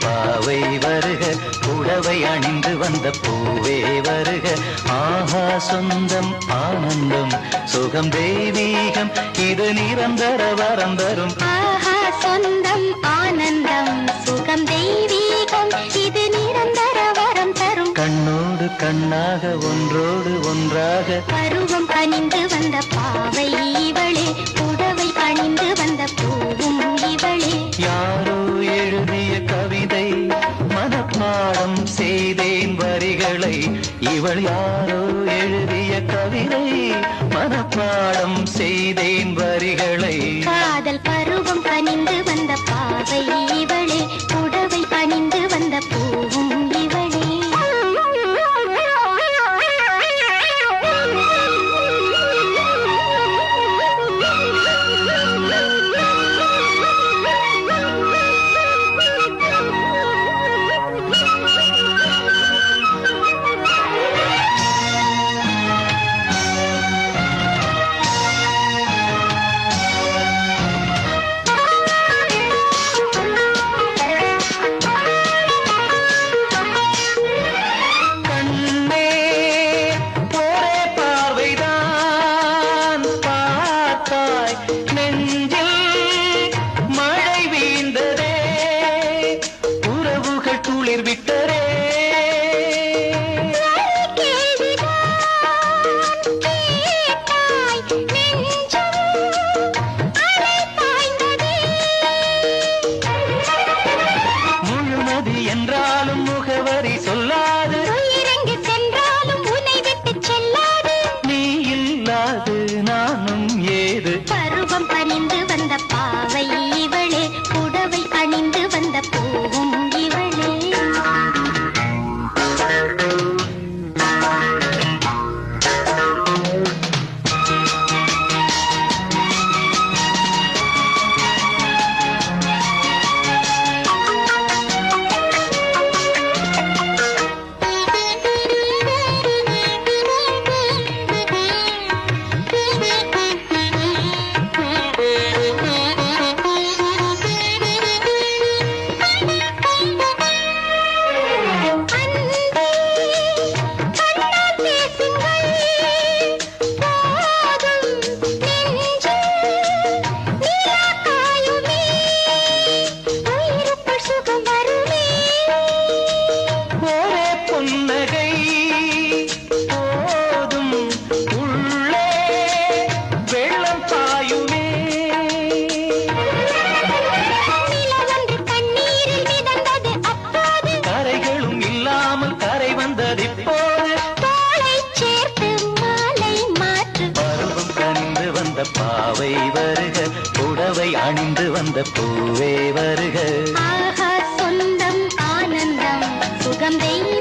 பாவை வருக புடவை அணிந்து வந்த பூவே வருக ஆஹா சொந்தம் ஆனந்தம் சுகம் தெய்வீகம் இது நிரந்தர வரம் தரும் ஆஹா சொந்தம் ஆனந்தம் சுகம் தெய்வீகம் இது நிரந்தர வரம் தரும் கண்ணோடு கண்ணாக ஒன்றோடு ஒன்றாக பருவம் கனிந்து வந்த பாவை இவளே புடவை அணிந்து வந்த பூவும் இவளே யாரோ எழுதிய கவிதை மனப்பாடம் செய்தேன் வரிகளை இவள் யாரோ எழுதிய கவிதை மனப்பாடம் செய்தேன் வரிகளை காதல் பருவம் கனிந்து வந்த பாவை இவளே புடவை அணிந்து வந்த பூவும் இவளே என்றாலும் முகவரி சொல்லாது இறங்கி சென்றாலும் உன்னை விட்டு செல்லாது நீ இல்லாது நானும் ஏது பருவம் பணிந்து வந்த பாவை இவளே புடவை அணிந்து வந்த பூவும் இவளே பாவை வருக புடவை அணிந்து வந்த பூவே வருக ஆஹா சொந்தம் ஆனந்தம் சுகம் தெய்வீகம்